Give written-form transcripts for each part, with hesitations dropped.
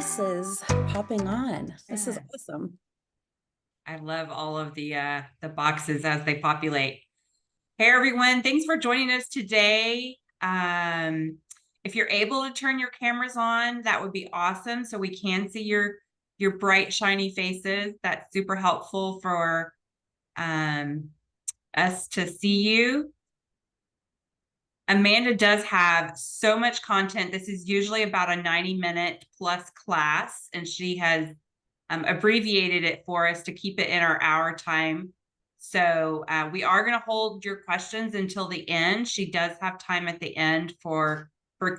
faces popping on. This is Yeah, awesome. I love all of the boxes as they populate. Hey everyone, thanks for joining us today. If you're able to turn your cameras on, that would be awesome so we can see your bright shiny faces. That's super helpful for um, us to see you. Amanda does have so much content. This is usually about a 90-minute plus class, and she has abbreviated it for us to keep it in our hour time. So we are going to hold your questions until the end. She does have time at the end for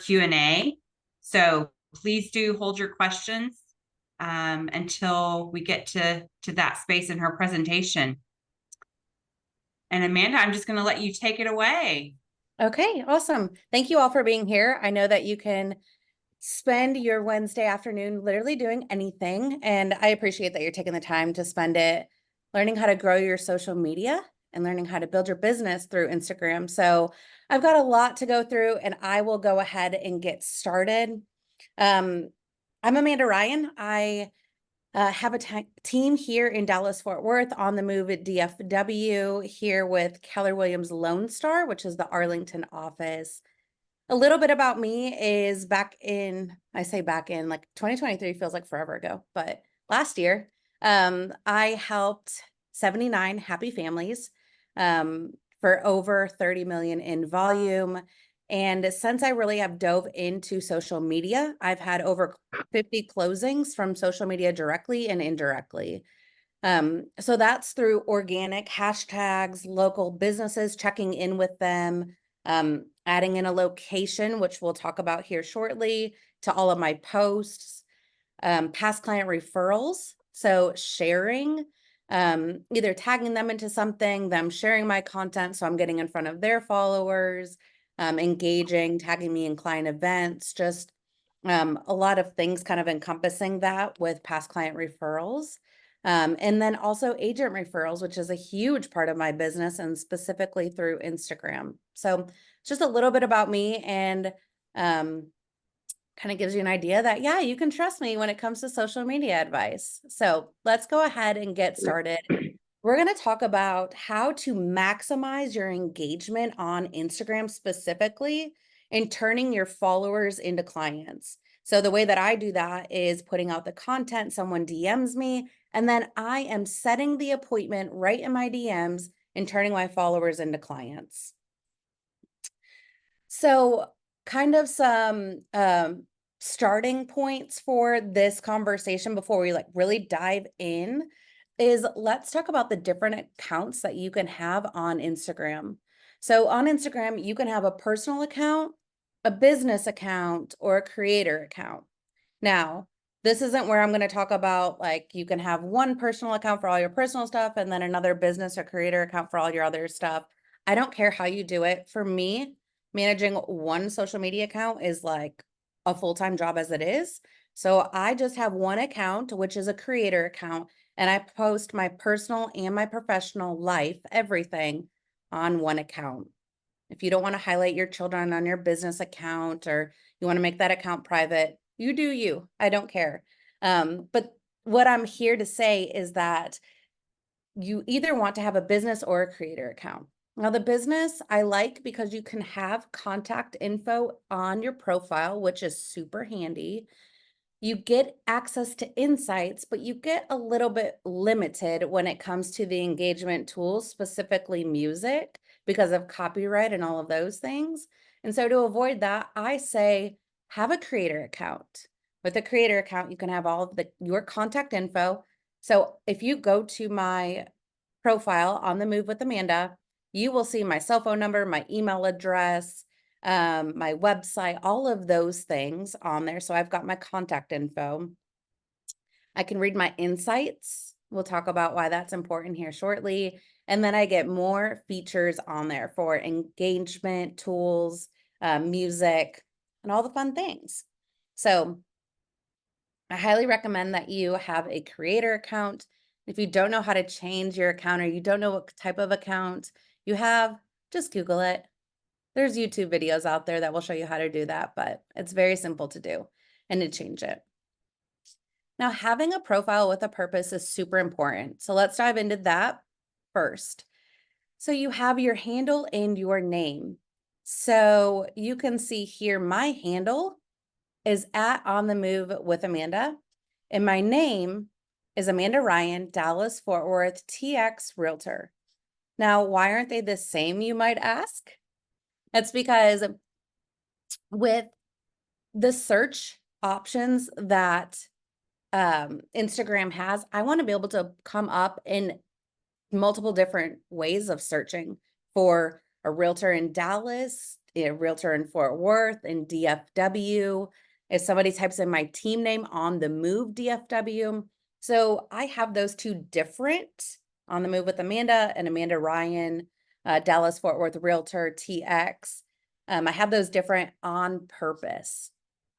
Q&A. So please do hold your questions until we get to that space in her presentation. And Amanda, I'm just going to let you take it away. Okay, awesome. Thank you all for being here. I know that you can spend your Wednesday afternoon literally doing anything, and I appreciate that you're taking the time to spend it learning how to grow your social media and learning how to build your business through Instagram. So I've got a lot to go through, and I will go ahead and get started. Um, I'm Amanda Ryan. I have a team here in Dallas Fort Worth on the move at DFW here with Keller Williams Lone Star, which is the Arlington office. A little bit about me is I say back in like 2023 feels like forever ago, but last year, I helped 79 happy families for over 30 million in volume. And since I really have dove into social media, I've had over 50 closings from social media directly and indirectly. So that's through organic hashtags, local businesses, checking in with them, adding in a location, which we'll talk about here shortly, to all of my posts, past client referrals. So sharing, either tagging them into something, them sharing my content. So I'm getting in front of their followers, engaging, tagging me in client events, just a lot of things kind of encompassing that with past client referrals. And then also agent referrals, which is a huge part of my business and specifically through Instagram. So it's just a little bit about me and kind of gives you an idea that, yeah, you can trust me when it comes to social media advice. So let's go ahead and get started. We're going to talk about how to maximize your engagement on Instagram specifically and turning your followers into clients. So the way that I do that is putting out the content, someone DMs me, and then I am setting the appointment right in my DMs and turning my followers into clients. So kind of some starting points for this conversation before we like really dive in is let's talk about the different accounts that you can have on Instagram. So on Instagram, you can have a personal account, a business account, or a creator account. Now, this isn't where I'm going to talk about like you can have one personal account for all your personal stuff and then another business or creator account for all your other stuff. I don't care how you do it. For me, managing one social media account is like a full-time job as it is. So I just have one account, which is a creator account, and I post my personal and my professional life, everything on one account. If you don't want to highlight your children on your business account or you want to make that account private, you do you. I don't care. But what I'm here to say is that you either want to have a business or a creator account. Now, the business I like because you can have contact info on your profile, which is super handy. You get access to insights, but you get a little bit limited when it comes to the engagement tools, specifically music, because of copyright and all of those things. And so to avoid that, I say have a creator account. With a creator account, you can have all of your contact info. So if you go to my profile on the Move with Amanda, you will see my cell phone number, my email address, my website, all of those things on there. So I've got my contact info. I can read my insights. We'll talk about why that's important here shortly. And then I get more features on there for engagement tools, music, and all the fun things. So I highly recommend that you have a creator account. If you don't know how to change your account or you don't know what type of account you have, just Google it. There's YouTube videos out there that will show you how to do that, but it's very simple to do and to change it. Now, having a profile with a purpose is super important. So let's dive into that first. So you have your handle and your name. So you can see here my handle is at On the Move with Amanda, and my name is Amanda Ryan, Dallas Fort Worth TX Realtor. Now, why aren't they the same, you might ask? That's because with the search options that Instagram has, I want to be able to come up in multiple different ways of searching for a realtor in Dallas, a realtor in Fort Worth, in DFW. If somebody types in my team name On the Move DFW. So I have those two different, On the Move with Amanda and Amanda Ryan, Dallas Fort Worth Realtor TX. I have those different on purpose.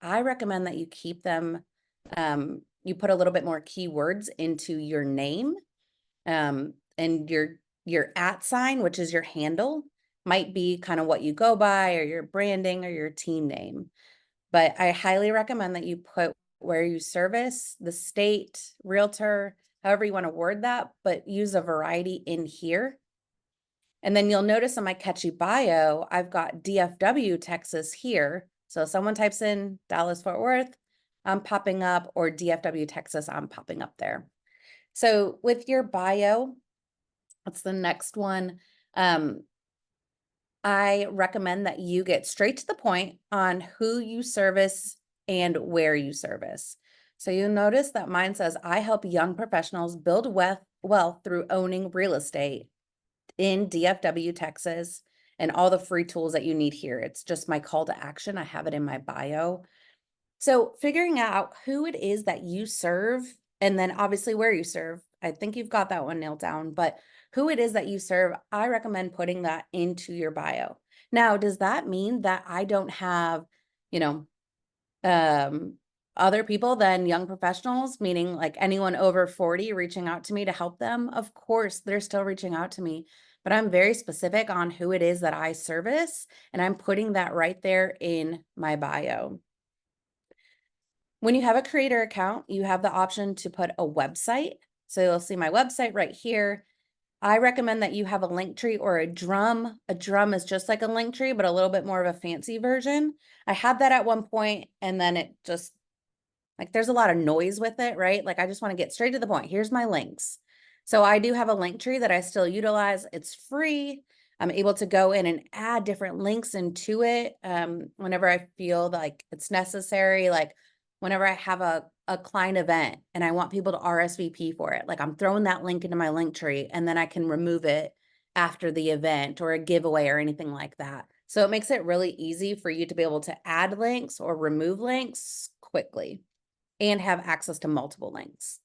I recommend that you keep them, you put a little bit more keywords into your name, and your at sign, which is your handle, might be kind of what you go by, or your branding, or your team name. But I highly recommend that you put where you service, the state, realtor, however you want to word that, but use a variety in here. And then you'll notice in my catchy bio, I've got DFW, Texas here. So if someone types in Dallas Fort Worth, I'm popping up, or DFW, Texas, I'm popping up there. So with your bio, that's the next one. I recommend that you get straight to the point on who you service and where you service. So you'll notice that mine says, I help young professionals build wealth through owning real estate in DFW, Texas, and all the free tools that you need here. It's just my call to action. I have it in my bio. So figuring out who it is that you serve, and then obviously where you serve. I think you've got that one nailed down, but who it is that you serve, I recommend putting that into your bio. Now, does that mean that I don't have, you know, um, other people than young professionals, meaning like anyone over 40 reaching out to me to help them? Of course, they're still reaching out to me, but I'm very specific on who it is that I service, and I'm putting that right there in my bio. When you have a creator account, you have the option to put a website. So you'll see my website right here. I recommend that you have a link tree or a drum. A drum is just like a link tree, but a little bit more of a fancy version. I had that at one point, and then it just, like, there's a lot of noise with it, right? Like, I just want to get straight to the point. Here's my links. So I do have a link tree that I still utilize. It's free. I'm able to go in and add different links into it whenever I feel like it's necessary. Like whenever I have a client event and I want people to RSVP for it, like I'm throwing that link into my link tree, and then I can remove it after the event or a giveaway or anything like that. So it makes it really easy for you to be able to add links or remove links quickly and have access to multiple links.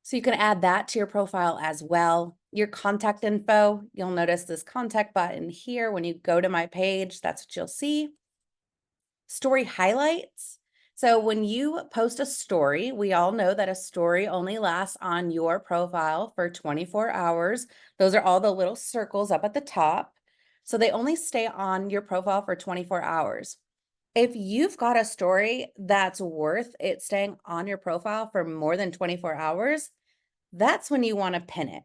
So you can add that to your profile as well. Your contact info, you'll notice this contact button here. When you go to my page, that's what you'll see. Story highlights. So when you post a story, we all know that a story only lasts on your profile for 24 hours. Those are all the little circles up at the top. So they only stay on your profile for 24 hours. If you've got a story that's worth it staying on your profile for more than 24 hours, that's when you want to pin it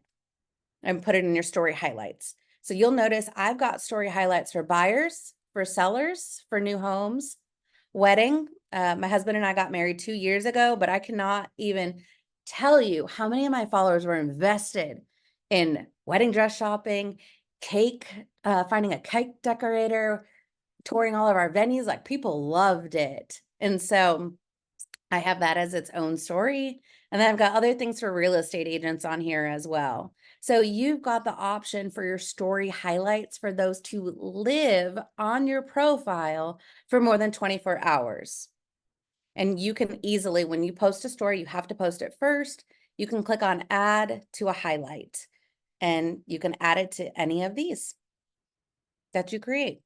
and put it in your story highlights. So you'll notice I've got story highlights for buyers, for sellers, for new homes, wedding. My husband and I got married 2 years ago, but I cannot even tell you how many of my followers were invested in wedding dress shopping, cake, finding a cake decorator, touring all of our venues. Like, people loved it. And so I have that as its own story. And then I've got other things for real estate agents on here as well. So you've got the option for your story highlights for those to live on your profile for more than 24 hours. And you can easily, when you post a story, you have to post it first. You can click on add to a highlight, and you can add it to any of these that you create.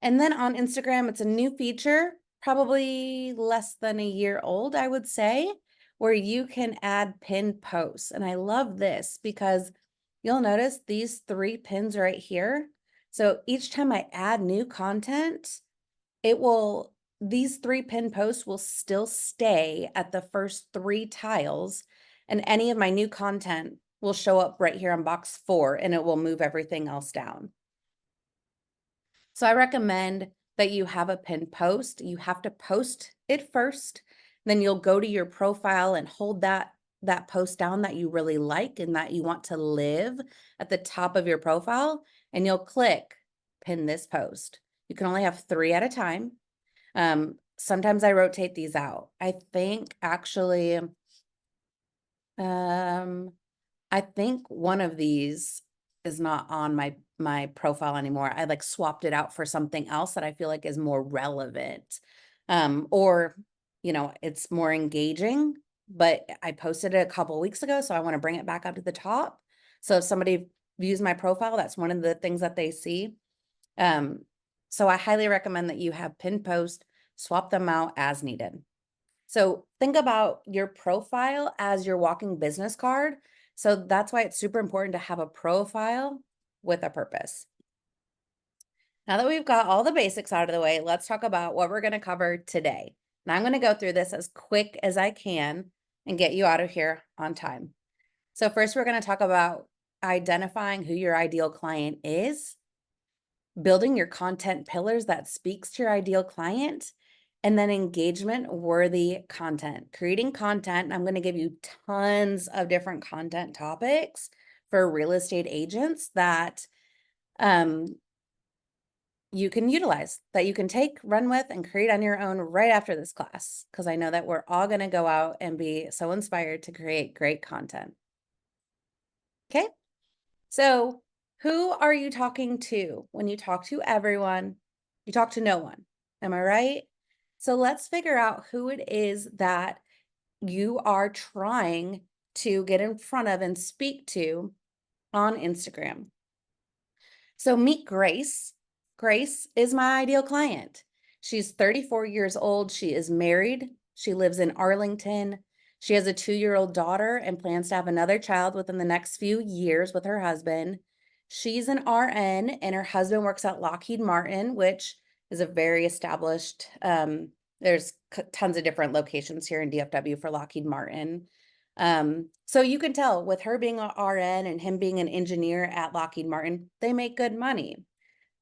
And then on Instagram, it's a new feature, probably less than a year old, I would say, where you can add pinned posts. And I love this because you'll notice these 3 pins right here. So each time I add new content, it will these 3 pin posts will still stay at the first 3 tiles, and any of my new content will show up right here on box 4, and it will move everything else down. So I recommend that you have a pinned post. You have to post it first, then you'll go to your profile and hold that post down that you really like and that you want to live at the top of your profile, and you'll click pin this post. You can only have 3 at a time. Sometimes I rotate these out. I think actually, um, I think one of these is not on my profile anymore. I like swapped it out for something else that I feel like is more relevant. Or, it's more engaging, but I posted it a couple weeks ago, so I want to bring it back up to the top. So if somebody views my profile, that's one of the things that they see. Um, so I highly recommend that you have pinned post, swap them out as needed. So think about your profile as your walking business card. So that's why it's super important to have a profile with a purpose. Now that we've got all the basics out of the way, let's talk about what we're going to cover today. And I'm going to go through this as quick as I can and get you out of here on time. So first, we're going to talk about identifying who your ideal client is, building your content pillars that speaks to your ideal client, and then engagement worthy content. Creating content, I'm going to give you tons of different content topics for real estate agents that you can utilize, that you can take, run with, and create on your own right after this class, because I know that we're all going to go out and be so inspired to create great content. Okay, so who are you talking to? When you talk to everyone, you talk to no one. Am I right? So let's figure out who it is that you are trying to get in front of and speak to on Instagram. So meet Grace. Grace is my ideal client. She's 34 years old. She is married. She lives in Arlington. She has a 2-year-old daughter and plans to have another child within the next few years with her husband. She's an RN and her husband works at Lockheed Martin, which is a very established, there's tons of different locations here in DFW for Lockheed Martin. So you can tell with her being a RN and him being an engineer at Lockheed Martin, they make good money.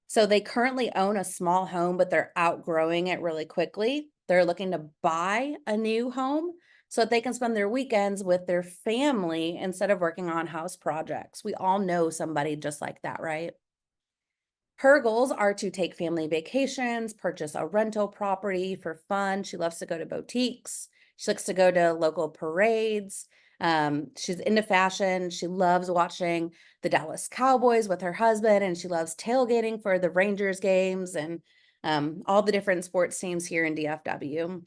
So they currently own a small home, but they're outgrowing it really quickly. They're looking to buy a new home so that they can spend their weekends with their family instead of working on house projects. We all know somebody just like that, right? Her goals are to take family vacations, purchase a rental property for fun. She loves to go to boutiques. She likes to go to local parades. She's into fashion. She loves watching the Dallas Cowboys with her husband, and she loves tailgating for the Rangers games and all the different sports teams here in DFW.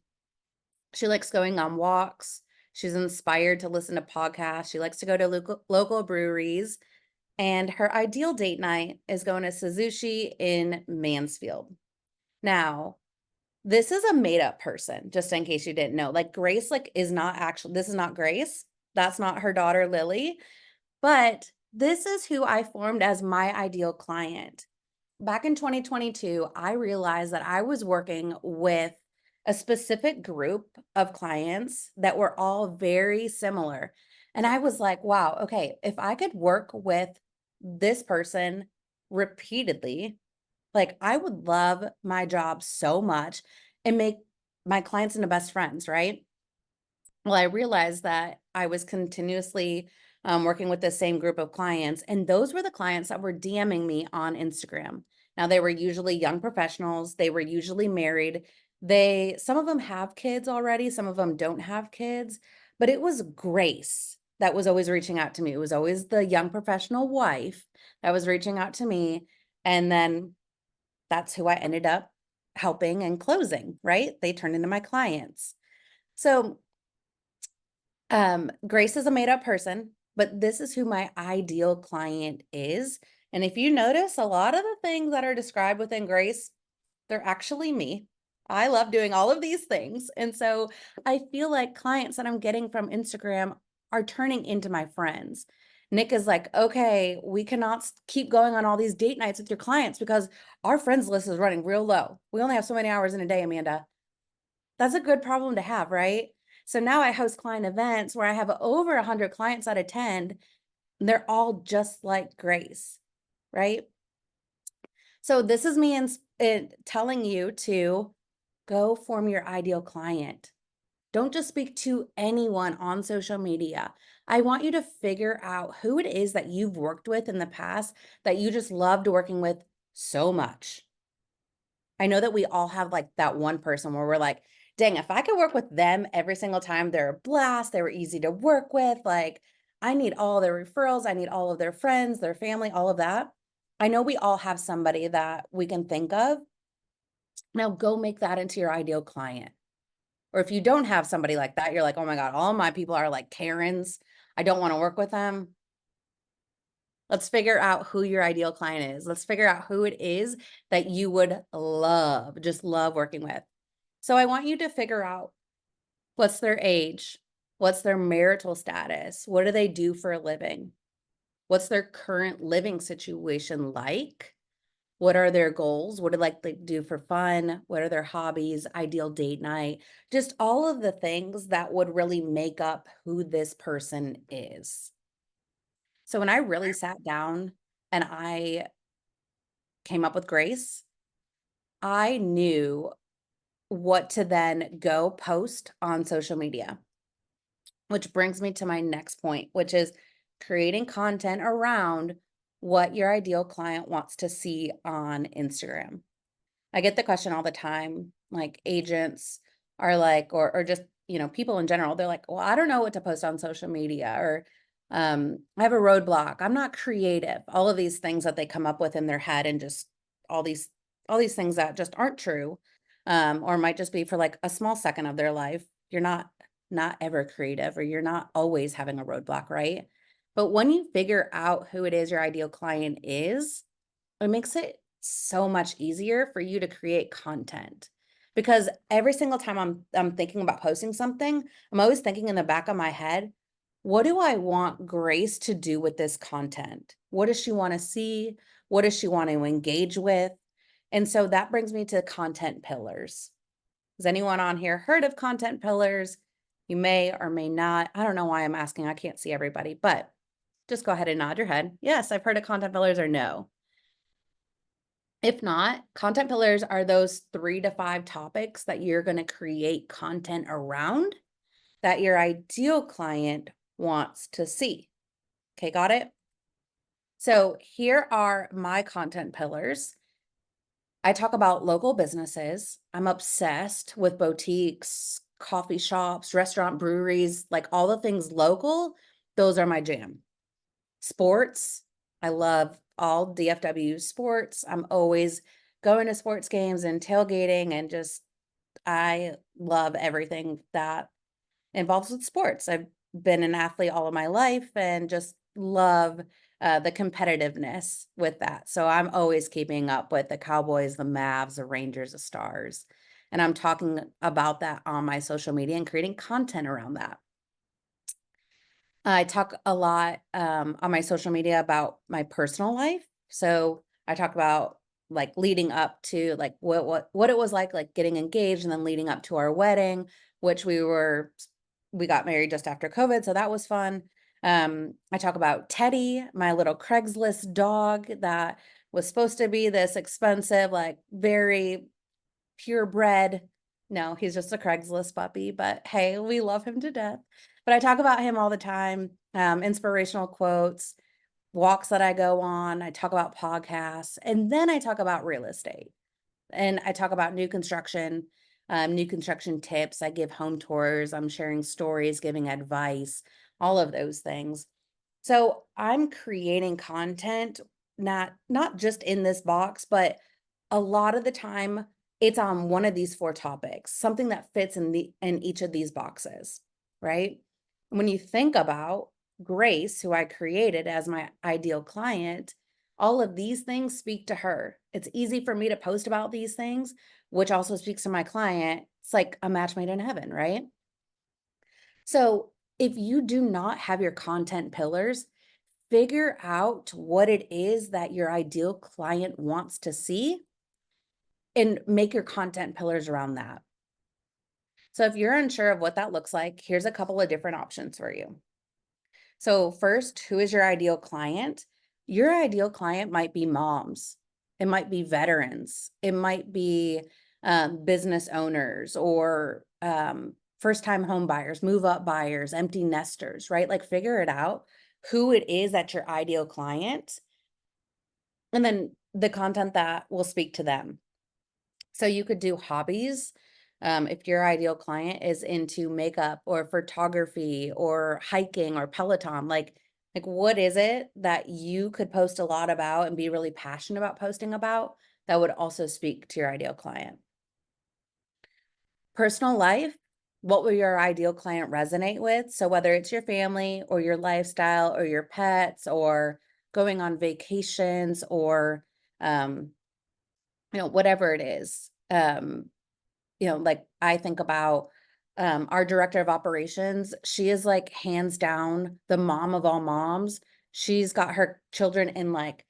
She likes going on walks. She's inspired to listen to podcasts. She likes to go to local breweries, and her ideal date night is going to Suzushi in Mansfield. Now, this is a made up person, just in case you didn't know. Like Grace, is not actually, this is not Grace. That's not her daughter, Lily. But this is who I formed as my ideal client. Back in 2022, I realized that I was working with a specific group of clients that were all very similar. And I was like, wow, okay, if I could work with this person repeatedly, like I would love my job so much and make my clients into best friends, right? Well, I realized that I was continuously working with the same group of clients, and those were the clients that were DMing me on Instagram. Now, they were usually young professionals, they were usually married. Some of them have kids already, some of them don't have kids, but it was Grace that was always reaching out to me. It was always the young professional wife that was reaching out to me. And then that's who I ended up helping and closing, right? They turned into my clients. So Grace is a made up person, but this is who my ideal client is. And if you notice, a lot of the things that are described within Grace, they're actually me. I love doing all of these things. And so I feel like clients that I'm getting from Instagram are turning into my friends. Nick is like, okay, we cannot keep going on all these date nights with your clients because our friends list is running real low. We only have so many hours in a day, Amanda. That's a good problem to have, right? So now I host client events where I have over 100 clients that attend, and they're all just like Grace, right? So this is me telling you to go form your ideal client. Don't just speak to anyone on social media. I want you to figure out who it is that you've worked with in the past that you just loved working with so much. I know that we all have like that one person where we're like, dang, if I could work with them every single time, they're a blast, they were easy to work with. Like, I need all their referrals, I need all of their friends, their family, all of that. I know we all have somebody that we can think of. Now go make that into your ideal client. Or if you don't have somebody like that, you're like, oh my God, all my people are like Karens. I don't want to work with them. Let's figure out who your ideal client is. Let's figure out who it is that you would love, just love working with. So I want you to figure out what's their age, what's their marital status, what do they do for a living, what's their current living situation like, what are their goals, what do like they do for fun, what are their hobbies, ideal date night, just all of the things that would really make up who this person is. So when I really sat down and I came up with Grace, I knew what to then go post on social media, which brings me to my next point, which is creating content around what your ideal client wants to see on Instagram. I get the question all the time, like agents are like, or just, people in general, they're like, well, I don't know what to post on social media, or I have a roadblock. I'm not creative. All of these things that they come up with in their head and just all these, all these things that just aren't true. Or might just be for like a small second of their life. You're not ever creative, or you're not always having a roadblock, right? But when you figure out who it is your ideal client is, it makes it so much easier for you to create content. Because every single time I'm thinking about posting something, I'm always thinking in the back of my head, what do I want Grace to do with this content? What does she want to see? What does she want to engage with? And so that brings me to content pillars. Has anyone on here heard of content pillars? You may or may not. I don't know why I'm asking. I can't see everybody, but just go ahead and nod your head. Yes, I've heard of content pillars, or no. If not, content pillars are those 3 to 5 topics that you're going to create content around that your ideal client wants to see. Okay, got it? So here are my content pillars. I talk about local businesses. I'm obsessed with boutiques, coffee shops, restaurant, breweries, like all the things local. Those are my jam. Sports, I love all DFW sports. I'm always going to sports games and tailgating, and just I love everything that involves with sports. I've been an athlete all of my life and just love the competitiveness with that. So I'm always keeping up with the Cowboys, the Mavs, the Rangers, the Stars. And I'm talking about that on my social media and creating content around that. I talk a lot on my social media about my personal life. So I talk about like leading up to like what it was like getting engaged, and then leading up to our wedding, which we got married just after COVID, so that was fun. I talk about Teddy, my little Craigslist dog that was supposed to be this expensive, like very purebred. No, he's just a Craigslist puppy, but hey, we love him to death. But I talk about him all the time, inspirational quotes, walks that I go on. I talk about podcasts, and then I talk about real estate, and I talk about new construction tips. I give home tours. I'm sharing stories, giving advice, all of those things. So I'm creating content, not just in this box, but a lot of the time it's on one of these 4 topics, something that fits in each of these boxes, right? When you think about Grace, who I created as my ideal client, all of these things speak to her. It's easy for me to post about these things, which also speaks to my client. It's like a match made in heaven, right? So if you do not have your content pillars, figure out what it is that your ideal client wants to see and make your content pillars around that. So if you're unsure of what that looks like, here's a couple of different options for you. So first, who is your ideal client? Your ideal client might be moms. It might be veterans. It might be business owners or first-time home buyers, move-up buyers, empty nesters, right? Like figure it out who it is that's your ideal client, and then the content that will speak to them. So you could do hobbies. If your ideal client is into makeup or photography or hiking or Peloton, like what is it that you could post a lot about and be really passionate about posting about that would also speak to your ideal client? Personal life, what will your ideal client resonate with? So whether it's your family or your lifestyle or your pets or going on vacations or um, whatever it is. Like I think about our director of operations. She is like hands down the mom of all moms. She's got her children in like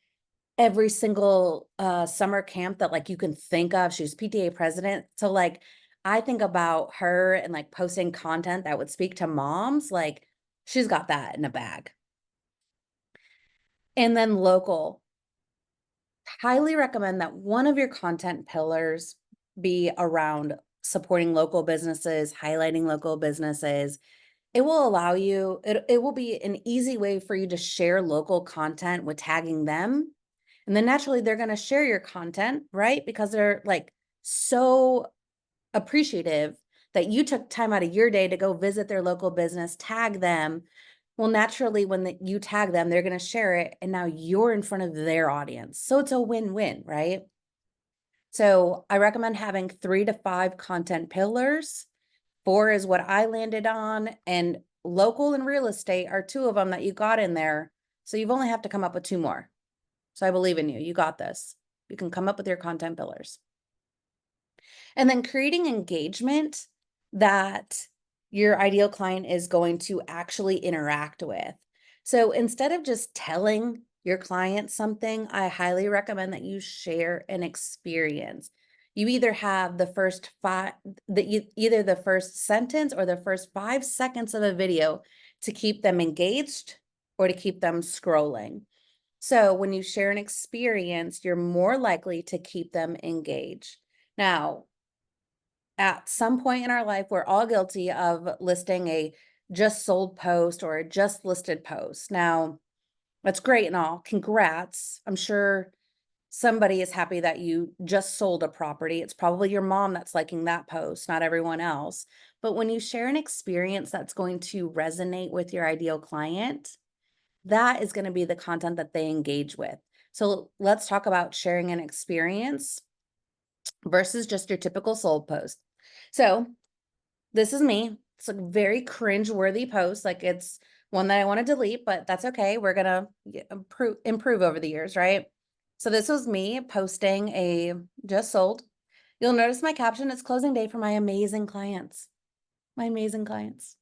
every single summer camp that like you can think of. She's PTA president. So like I think about her and like posting content that would speak to moms, like she's got that in a bag. And then local. Highly recommend that one of your content pillars be around supporting local businesses, highlighting local businesses. It will allow you, it will be an easy way for you to share local content with tagging them. And then naturally they're going to share your content, right? Because they're like so appreciative that you took time out of your day to go visit their local business, tag them. Well, naturally, when you tag them, they're going to share it. And now you're in front of their audience. So it's a win-win, right? So I recommend having 3 to 5 content pillars. 4 is what I landed on. And local and real estate are 2 of them that you got in there. So you've only have to come up with 2 more. So I believe in you. You got this. You can come up with your content pillars. And then creating engagement that your ideal client is going to actually interact with. So instead of just telling your client something, I highly recommend that you share an experience. You either have either the first sentence or the first 5 seconds of a video to keep them engaged or to keep them scrolling. So when you share an experience, you're more likely to keep them engaged. Now, at some point in our life, we're all guilty of listing a just sold post or a just listed post. Now, that's great and all. Congrats. I'm sure somebody is happy that you just sold a property. It's probably your mom that's liking that post, not everyone else. But when you share an experience that's going to resonate with your ideal client, that is going to be the content that they engage with. So let's talk about sharing an experience versus just your typical sold post. So this is me. It's a very cringe-worthy post. Like it's one that I want to delete, but that's okay. We're gonna improve over the years, right? So this was me posting a just sold. You'll notice my caption, it's closing day for my amazing clients. My amazing clients.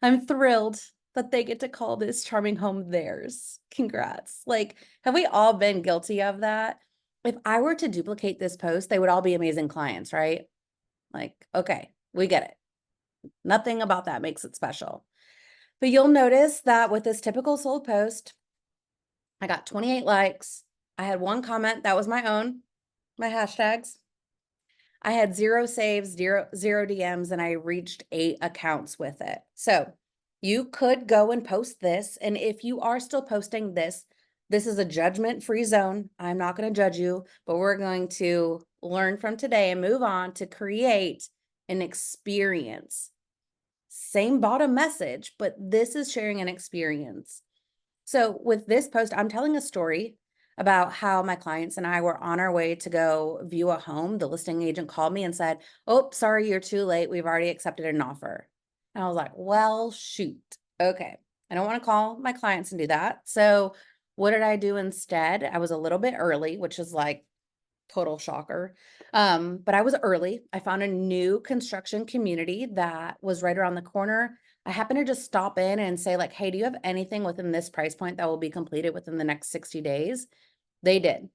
I'm thrilled that they get to call this charming home theirs. Congrats. Like, have we all been guilty of that? If I were to duplicate this post, they would all be amazing clients, right? Like, okay, we get it. Nothing about that makes it special. But you'll notice that with this typical sold post, I got 28 likes. I had 1 comment that was my own, my hashtags. I had 0 saves, zero DMs, and I reached 8 accounts with it. So you could go and post this. And if you are still posting this, this is a judgment-free zone. I'm not going to judge you, but we're going to learn from today and move on to create an experience. Same bottom message, but this is sharing an experience. So with this post, I'm telling a story about how my clients and I were on our way to go view a home. The listing agent called me and said, "Oh, sorry, you're too late. We've already accepted an offer." And I was like, well, shoot. Okay. I don't want to call my clients and do that. So what did I do instead? I was a little bit early, which is like total shocker. But I was early. I found a new construction community that was right around the corner. I happened to just stop in and say like, "Hey, do you have anything within this price point that will be completed within the next 60 days?" They did.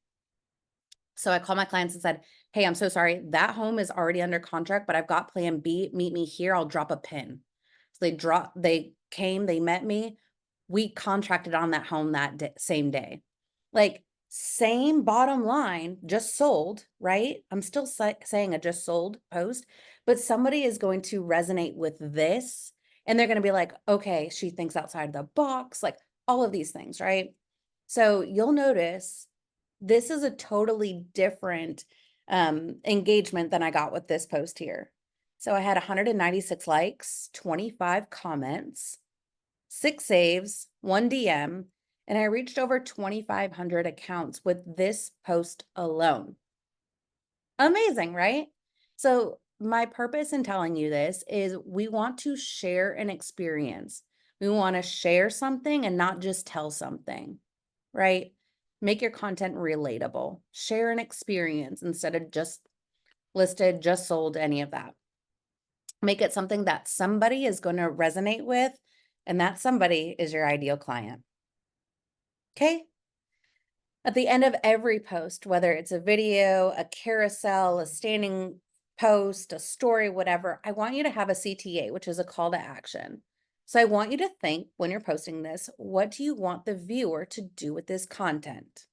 So I called my clients and said, Hey, I'm so sorry. That home is already under contract, but I've got plan B. Meet me here. I'll drop a pin. So they came, they met me. We contracted on that home that same day. Like, same bottom line, just sold, right? I'm still saying a just sold post, but somebody is going to resonate with this and they're going to be like, okay, she thinks outside the box, like all of these things, right? So you'll notice this is a totally different engagement than I got with this post here. So I had 196 likes, 25 comments, 6 saves, 1 DM, and I reached over 2,500 accounts with this post alone. Amazing, right? So my purpose in telling you this is we want to share an experience. We want to share something and not just tell something, right? Make your content relatable. Share an experience instead of just listed, just sold, any of that. Make it something that somebody is going to resonate with, and that somebody is your ideal client. Okay? At the end of every post, whether it's a video, a carousel, a standing post, a story, whatever, I want you to have a CTA, which is a call to action. So I want you to think when you're posting this, what do you want the viewer to do with this content?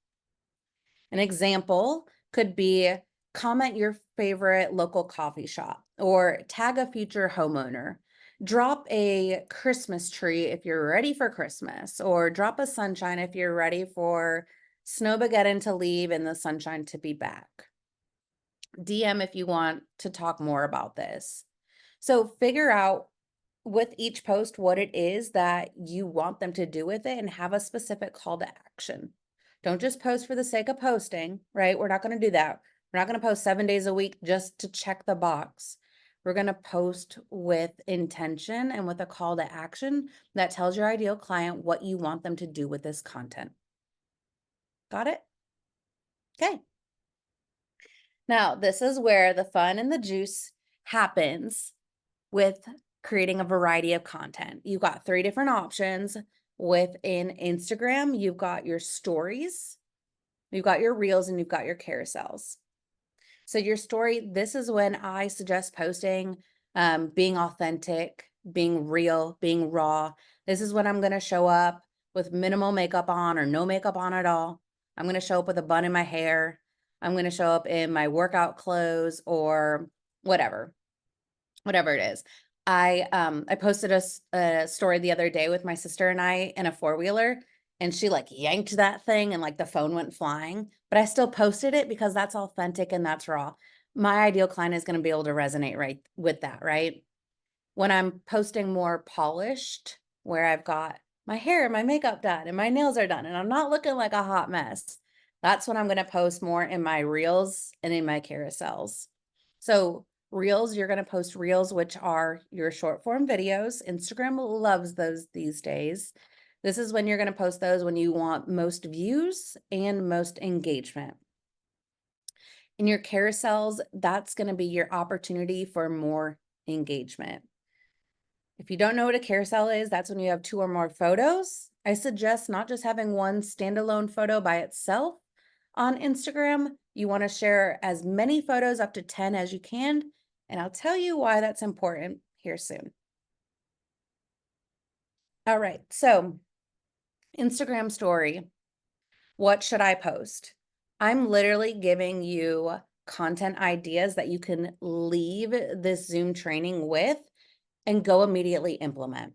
An example could be comment your favorite local coffee shop or tag a future homeowner. Drop a Christmas tree if you're ready for Christmas, or drop a sunshine if you're ready for Snowmageddon to leave and the sunshine to be back. DM if you want to talk more about this. So figure out with each post what it is that you want them to do with it and have a specific call to action. Don't just post for the sake of posting, right? We're not going to do that. We're not going to post 7 days a week just to check the box. We're going to post with intention and with a call to action that tells your ideal client what you want them to do with this content. Got it? Okay. Now, this is where the fun and the juice happens with creating a variety of content. You've got 3 different options within Instagram. You've got your stories, you've got your reels, and you've got your carousels. So your story, this is when I suggest posting, being authentic, being real, being raw. This is when I'm going to show up with minimal makeup on or no makeup on at all. I'm going to show up with a bun in my hair. I'm going to show up in my workout clothes or whatever it is. I posted a story the other day with my sister and I in a four-wheeler, and she like yanked that thing and like the phone went flying, but I still posted it because that's authentic and that's raw. My ideal client is going to be able to resonate right with that, right? When I'm posting more polished, where I've got my hair and my makeup done and my nails are done and I'm not looking like a hot mess, that's when I'm going to post more in my reels and in my carousels. So reels, you're going to post reels, which are your short form videos. Instagram loves those these days. This is when you're going to post those when you want most views and most engagement. In your carousels, that's going to be your opportunity for more engagement. If you don't know what a carousel is, that's when you have 2 or more photos. I suggest not just having one standalone photo by itself on Instagram. You want to share as many photos, up to 10 as you can, and I'll tell you why that's important here soon. All right, so Instagram story. What should I post? I'm literally giving you content ideas that you can leave this Zoom training with and go immediately implement.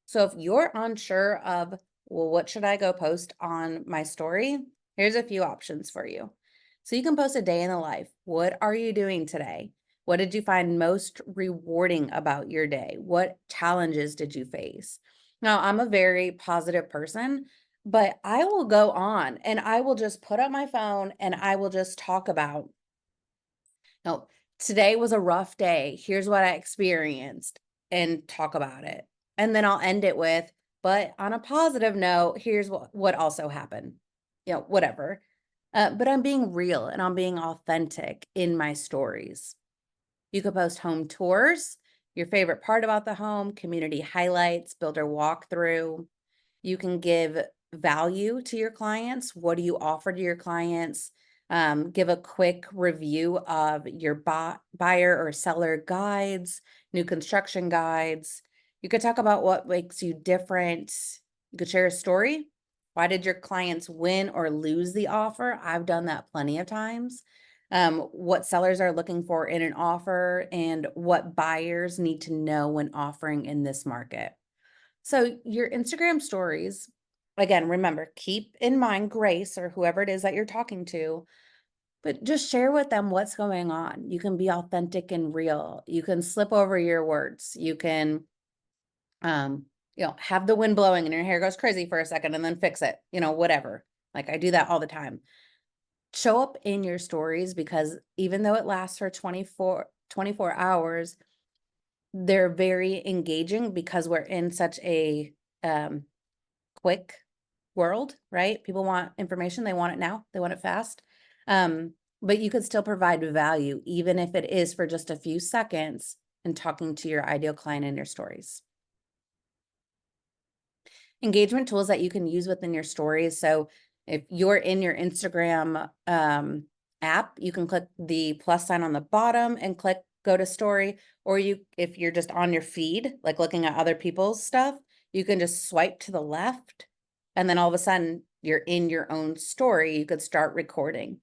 So if you're unsure of, well, what should I go post on my story? Here's a few options for you. So you can post a day in the life. What are you doing today? What did you find most rewarding about your day? What challenges did you face? Now, I'm a very positive person, but I will go on and I will just put up my phone and I will just talk about, no, today was a rough day. Here's what I experienced and talk about it. And then I'll end it with, but on a positive note, here's what also happened. Whatever. But I'm being real and I'm being authentic in my stories. You could post home tours, your favorite part about the home, community highlights, builder walkthrough. You can give value to your clients. What do you offer to your clients? Give a quick review of your buyer or seller guides, new construction guides. You could talk about what makes you different. You could share a story. Why did your clients win or lose the offer? I've done that plenty of times. What sellers are looking for in an offer and what buyers need to know when offering in this market. So, your Instagram stories, again, remember, keep in mind Grace or whoever it is that you're talking to, but just share with them what's going on. You can be authentic and real. You can slip over your words. You can, um, have the wind blowing and your hair goes crazy for a second and then fix it, whatever. Like I do that all the time. Show up in your stories because even though it lasts for 24 hours, they're very engaging because we're in such a um, quick world, right? People want information, they want it now, they want it fast. But you could still provide value, even if it is for just a few seconds in talking to your ideal client in your stories. Engagement tools that you can use within your stories. So if you're in your Instagram app, you can click the plus sign on the bottom and click go to story. Or if you're just on your feed, like looking at other people's stuff, you can just swipe to the left. And then all of a sudden you're in your own story. You could start recording.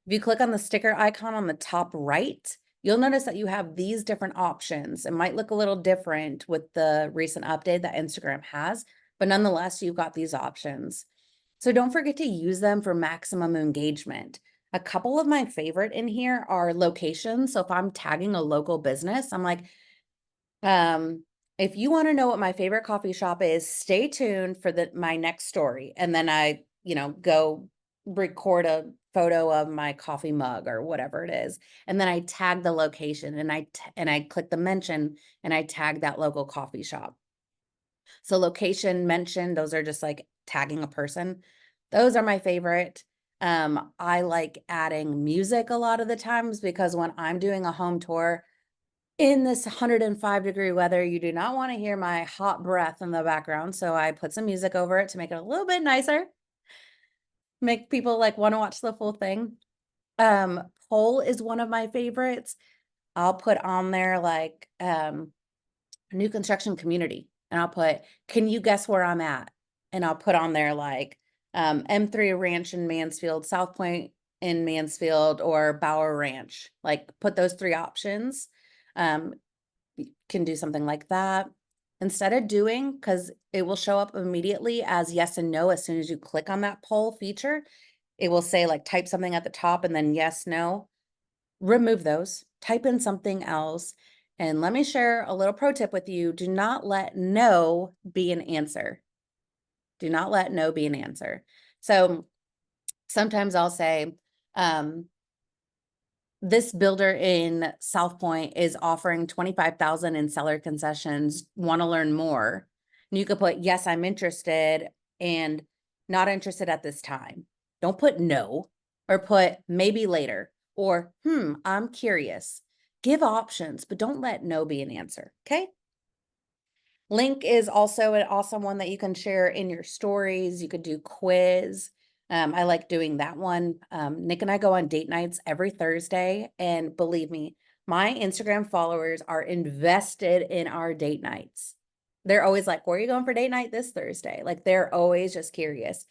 If you click on the sticker icon on the top right, you'll notice that you have these different options. It might look a little different with the recent update that Instagram has, but nonetheless, you've got these options. So don't forget to use them for maximum engagement. A couple of my favorite in here are locations. So if I'm tagging a local business, I'm like, if you want to know what my favorite coffee shop is, stay tuned for my next story. And then I, go record a photo of my coffee mug or whatever it is. And then I tag the location and I click the mention and I tag that local coffee shop. So location, mention, those are just like tagging a person. Those are my favorite. I like adding music a lot of the times because when I'm doing a home tour, in this 105-degree weather, you do not want to hear my hot breath in the background, so I put some music over it to make it a little bit nicer, make people, like, wanna watch the full thing. Poll is one of my favorites. I'll put on there, like, new construction community, and I'll put, "Can you guess where I'm at?" And I'll put on there, like, M3 Ranch in Mansfield, South Point in Mansfield, or Bower Ranch, like, put those 3 options. Um, can do something like that. Instead of doing, because it will show up immediately as yes and no as soon as you click on that poll feature, it will say like type something at the top and then yes, no. Remove those, type in something else. And let me share a little pro tip with you. Do not let no be an answer. Do not let no be an answer. So sometimes I'll say, this builder in South Point is offering 25,000 in seller concessions, want to learn more. And you could put, yes, I'm interested and not interested at this time. Don't put no or put maybe later or, I'm curious. Give options, but don't let no be an answer. Okay. Link is also an awesome one that you can share in your stories. You could do quiz. I like doing that one. Nick and I go on date nights every Thursday, and believe me, my Instagram followers are invested in our date nights. They're always like, "Where are you going for date night this Thursday?" Like they're always just curious.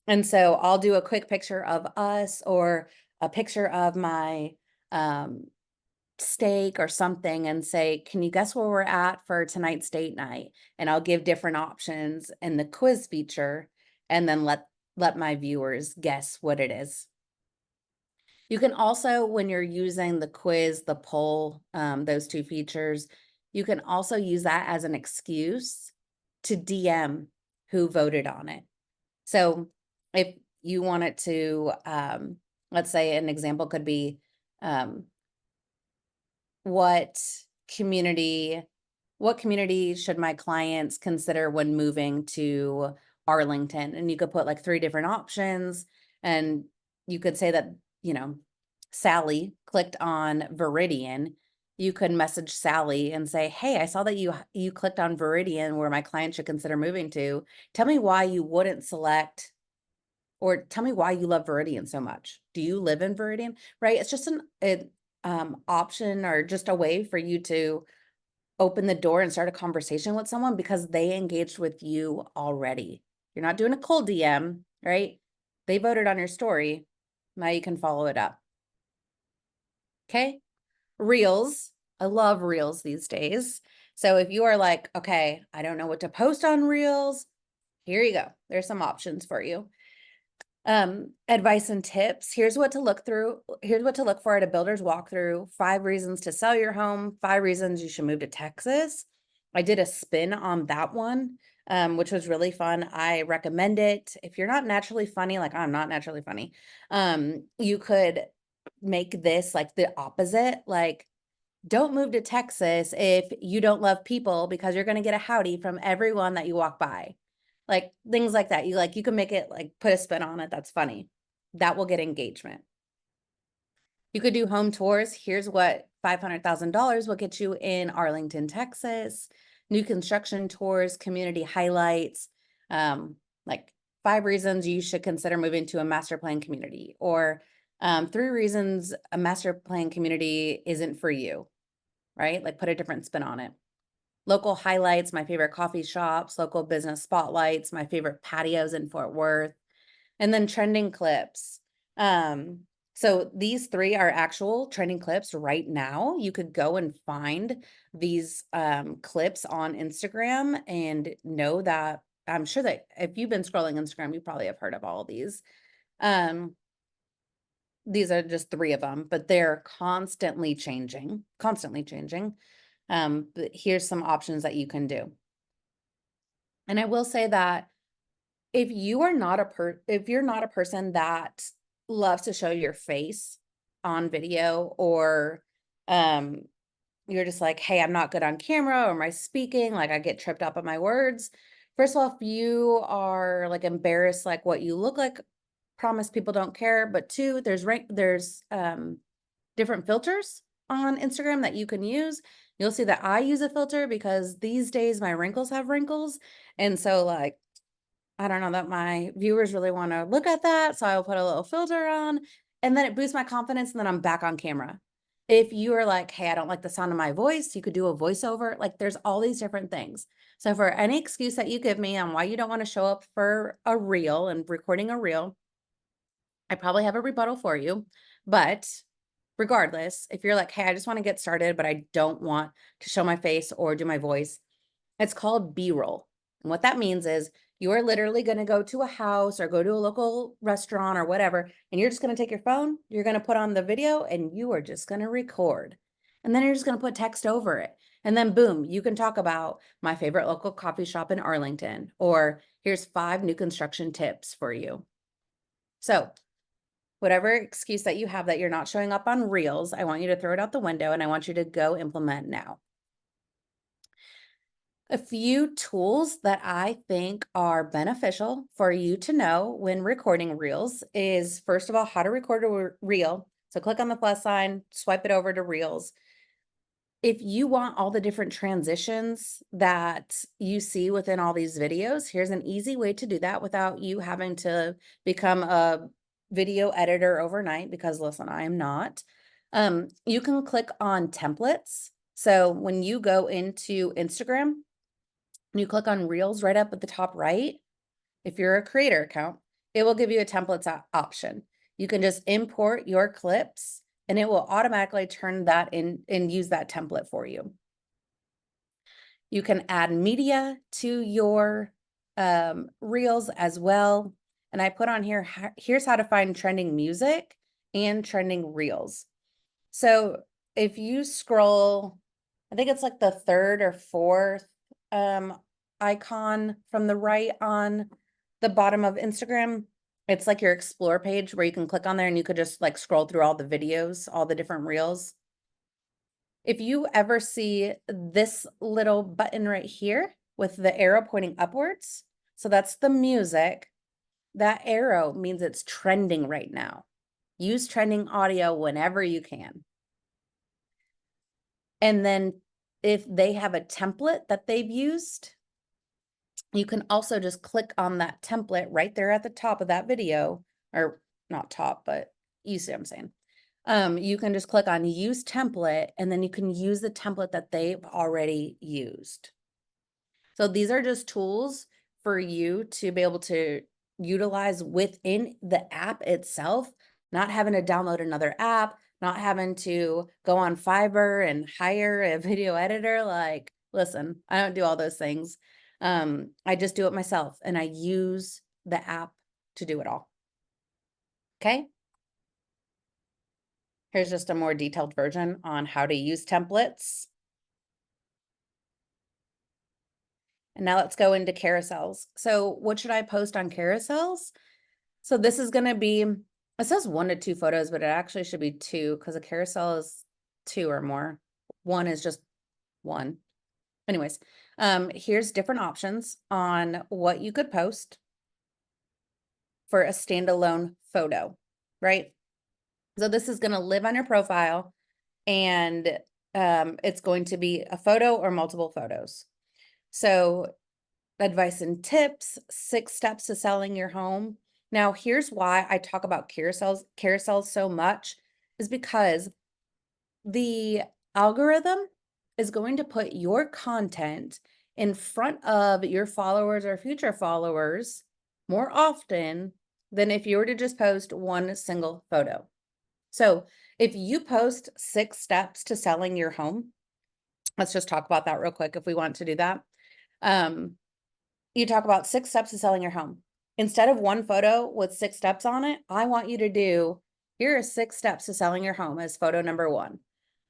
And so I'll do a quick picture of us or a picture of my um, steak or something and say, "Can you guess where we're at for tonight's date night?" And I'll give different options in the quiz feature and then let my viewers guess what it is. You can also, when you're using the quiz, the poll, those two features, you can also use that as an excuse to DM who voted on it. So if you wanted to, let's say an example could be, um, what community what community should my clients consider when moving to Arlington? And you could put like 3 different options, and you could say that, you know, Sally clicked on Veridian. You could message Sally and say, "Hey, I saw that you clicked on Veridian where my client should consider moving to. Tell me why you wouldn't select Or tell me why you love Viridian so much. Do you live in Viridian? Right? It's just an option or just a way for you to open the door and start a conversation with someone because they engaged with you already. You're not doing a cold DM, right? They voted on your story. Now you can follow it up. Okay. Reels. I love Reels these days. So if you are like, okay, I don't know what to post on Reels, here you go. There's some options for you. Advice and tips. Here's what to look through. Here's what to look for at a builder's walkthrough. 5 reasons to sell your home. 5 reasons you should move to Texas. I did a spin on that one, which was really fun. I recommend it. If you're not naturally funny, like I'm not naturally funny, you could make this like the opposite. Like, don't move to Texas if you don't love people because you're going to get a howdy from everyone that you walk by. Like things like that. You can make it like put a spin on it. That's funny. That will get engagement. You could do home tours. Here's what $500,000 will get you in Arlington, Texas. New construction tours, community highlights, like 5 reasons you should consider moving to a master plan community, or 3 reasons a master plan community isn't for you, right? Like put a different spin on it. Local highlights, my favorite coffee shops, local business spotlights, my favorite patios in Fort Worth, and then trending clips. So these 3 are actual trending clips right now. You could go and find these clips on Instagram and know that I'm sure that if you've been scrolling Instagram, you probably have heard of all of these. These are just 3 of them, but they're constantly changing, constantly changing. But here's some options that you can do. And I will say that if you are not if you're not a person that loves to show your face on video, or um you're just like, hey, I'm not good on camera, or my speaking, like I get tripped up on my words. First of all, if you are like embarrassed like what you look like, promise people don't care. But 2, there's different filters on Instagram that you can use. You'll see that I use a filter because these days my wrinkles have wrinkles. And so like, I don't know that my viewers really want to look at that. So I'll put a little filter on, and then it boosts my confidence. And then I'm back on camera. If you are like, hey, I don't like the sound of my voice, you could do a voiceover. Like there's all these different things. So for any excuse that you give me on why you don't want to show up for a reel and recording a reel, I probably have a rebuttal for you. But regardless, if you're like, hey, I just want to get started, but I don't want to show my face or do my voice, it's called B-roll. And what that means is you are literally going to go to a house or go to a local restaurant or whatever, and you're just going to take your phone, you're going to put on the video, and you are just going to record. And then you're just going to put text over it. And then boom, you can talk about my favorite local coffee shop in Arlington, or here's 5 new construction tips for you. So whatever excuse that you have that you're not showing up on Reels, I want you to throw it out the window and I want you to go implement now. A few tools that I think are beneficial for you to know when recording Reels is, first of all, how to record a reel. So click on the plus sign, swipe it over to Reels. If you want all the different transitions that you see within all these videos, here's an easy way to do that without you having to become a video editor overnight, because listen, I am not. You can click on templates. So when you go into Instagram, you click on Reels right up at the top right. If you're a creator account, it will give you a templates option. You can just import your clips and it will automatically turn that in and use that template for you. You can add media to your Reels as well. And I put on here, here's how to find trending music and trending Reels. So if you scroll, I think it's like the 3rd or 4th icon from the right on the bottom of Instagram. It's like your explore page where you can click on there and you could just like scroll through all the videos, all the different reels. If you ever see this little button right here with the arrow pointing upwards, so that's the music, that arrow means it's trending right now. Use trending audio whenever you can. And then if they have a template that they've used, You can also just click on that template right there at the top of that video, or not top, but you see what I'm saying. You can just click on use template, and then you can use the template that they've already used. So these are just tools for you to be able to utilize within the app itself, not having to download another app, not having to go on Fiverr and hire a video editor. Like, listen, I don't do all those things. I just do it myself and I use the app to do it all. Okay. Here's just a more detailed version on how to use templates. And now let's go into carousels. So what should I post on carousels? So this is gonna be, it says 1 to 2 photos, but it actually should be 2 because a carousel is 2 or more. 1 is just 1. Anyways, here's different options on what you could post for a standalone photo, right? So this is gonna live on your profile and it's going to be a photo or multiple photos. So advice and tips, 6 steps to selling your home. Now, here's why I talk about carousels so much is because the algorithm is going to put your content in front of your followers or future followers more often than if you were to just post one single photo. So, if you post 6 steps to selling your home, let's just talk about that real quick if we want to do that. Um, you talk about 6 steps to selling your home. Instead of one photo with 6 steps on it, I want you to do, here are 6 steps to selling your home as photo number 1.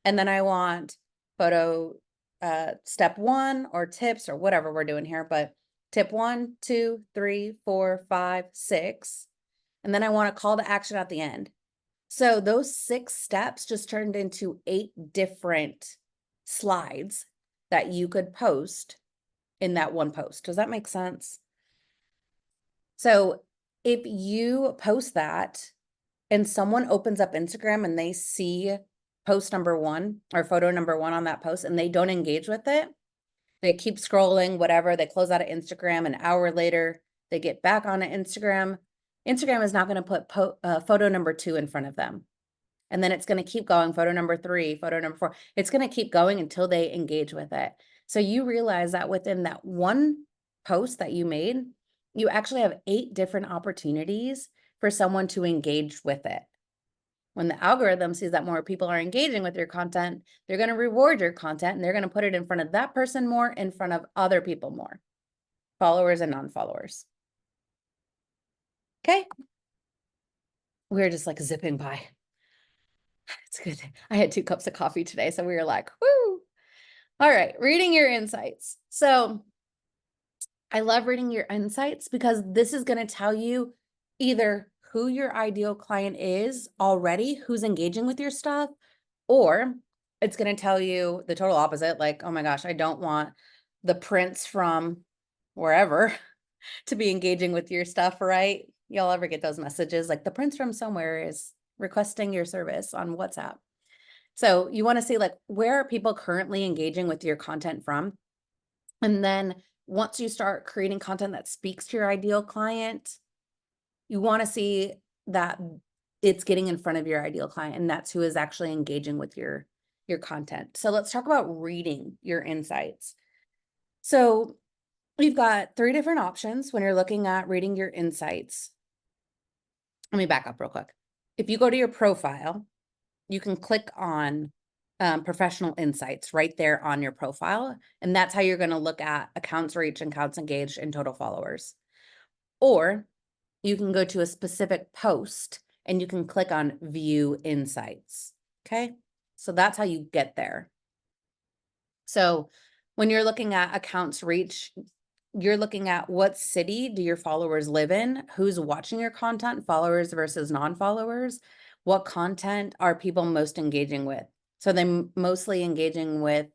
And then I want photo step 1 or tips or whatever we're doing here, but tip 1, 2, 3, 4, 5, 6. And then I want a call to action at the end. So those 6 steps just turned into 8 different slides that you could post in that one post. Does that make sense? So if you post that and someone opens up Instagram and they see post number 1 or photo number 1 on that post and they don't engage with it, they keep scrolling, whatever, they close out of Instagram, an hour later, they get back on Instagram. Instagram is not going to put photo number 2 in front of them. And then it's going to keep going, photo number 3, photo number 4. It's going to keep going until they engage with it. So you realize that within that one post that you made, you actually have 8 different opportunities for someone to engage with it. When the algorithm sees that more people are engaging with your content, they're going to reward your content and they're going to put it in front of that person more, in front of other people more, followers and non-followers. Okay. We're just like zipping by. It's good. I had 2 cups of coffee today, so we were like, woo. All right, reading your insights. So I love reading your insights because this is going to tell you either who your ideal client is already, who's engaging with your stuff, or it's going to tell you the total opposite. Like, oh my gosh, I don't want the prince from wherever to be engaging with your stuff, right? Y'all ever get those messages like the prince from somewhere is requesting your service on WhatsApp? So you want to see like where are people currently engaging with your content from? And then once you start creating content that speaks to your ideal client, you want to see that it's getting in front of your ideal client and that's who is actually engaging with your content. So let's talk about reading your insights. So we've got 3 different options when you're looking at reading your insights. Let me back up real quick. If you go to your profile, you can click on professional insights right there on your profile. And that's how you're going to look at accounts reach, accounts engaged, and total followers. Or you can go to a specific post and you can click on view insights. Okay. So that's how you get there. So when you're looking at accounts reach, you're looking at what city do your followers live in, who's watching your content, followers versus non-followers, what content are people most engaging with. So they're mostly engaging with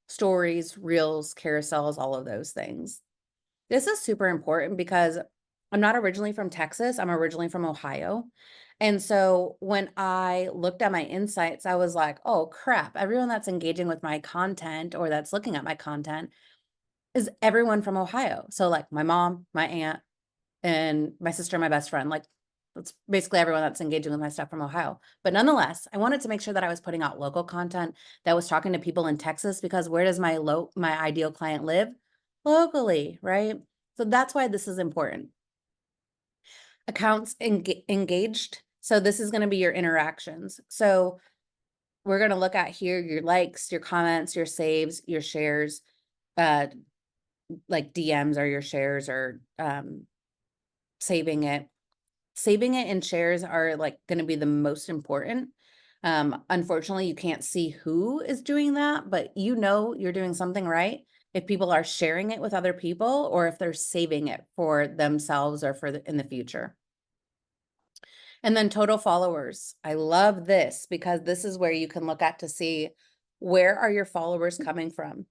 stories, reels, carousels, all of those things. This is super important because I'm not originally from Texas. I'm originally from Ohio. And so when I looked at my insights, I was like, oh crap, everyone that's engaging with my content or that's looking at my content, is everyone from Ohio. So like my mom, my aunt, and my sister, my best friend, like that's basically everyone that's engaging with my stuff from Ohio. But nonetheless, I wanted to make sure that I was putting out local content that was talking to people in Texas because where does my ideal client live? Locally, right? So that's why this is important. Accounts engaged. So this is going to be your interactions. So we're going to look at here your likes, your comments, your saves, your shares, uh like DMs or your shares or saving it. Saving it in shares are like going to be the most important. Unfortunately, you can't see who is doing that, but you know you're doing something right if people are sharing it with other people or if they're saving it for themselves or for in the future. And then total followers. I love this because this is where you can look at to see where are your followers coming from?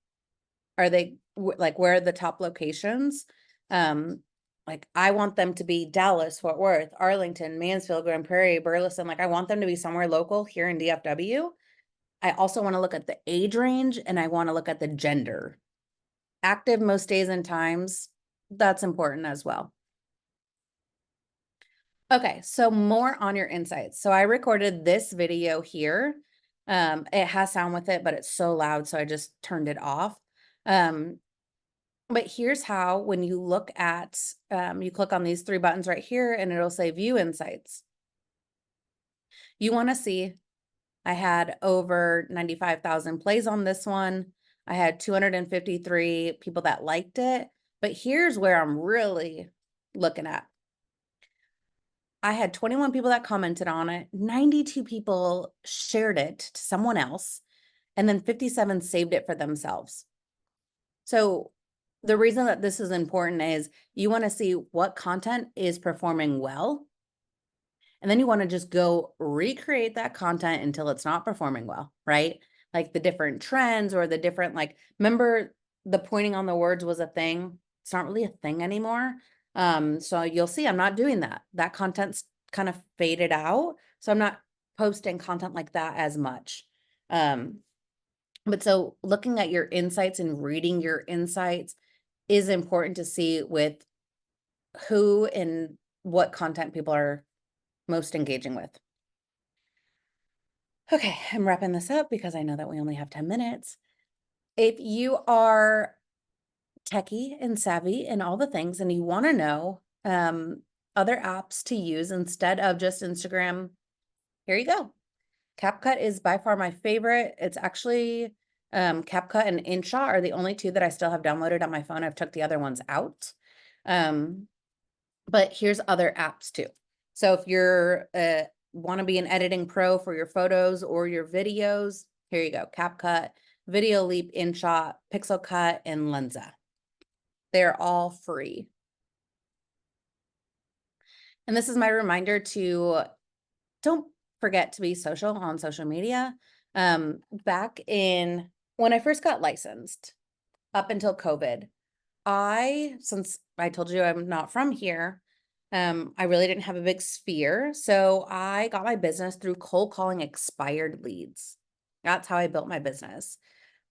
Are they like where are the top locations? Like I want them to be Dallas, Fort Worth, Arlington, Mansfield, Grand Prairie, Burleson. Like I want them to be somewhere local here in DFW. I also want to look at the age range and I want to look at the gender. Active most days and times, that's important as well. Okay, so more on your insights. So I recorded this video here. It has sound with it, but it's so loud, so I just turned it off. But here's how, when you look at, you click on these three buttons right here and it'll say view insights. You want to see, I had over 95,000 plays on this one. I had 253 people that liked it, but here's where I'm really looking at. I had 21 people that commented on it, 92 people shared it to someone else, and then 57 saved it for themselves. So the reason that this is important is you want to see what content is performing well. And then you want to just go recreate that content until it's not performing well, right? Like the different trends or the different, like, remember the pointing on the words was a thing. It's not really a thing anymore. So you'll see I'm not doing that. That content's kind of faded out. So I'm not posting content like that as much. But so looking at your insights and reading your insights is important to see with who and what content people are most engaging with. Okay, I'm wrapping this up because I know that we only have 10 minutes. If you are techie and savvy and all the things and you want to know other apps to use instead of just Instagram, here you go. CapCut is by far my favorite. It's actually CapCut and InShot are the only two that I still have downloaded on my phone. I've took the other ones out. But here's other apps too. So if you're want to be an editing pro for your photos or your videos, here you go. CapCut, Video Leap, InShot, Pixel Cut, and Lensa. They're all free. And this is my reminder to don't forget to be social on social media. Back in when I first got licensed, up until COVID, since I told you I'm not from here, I really didn't have a big sphere. So I got my business through cold calling expired leads. That's how I built my business.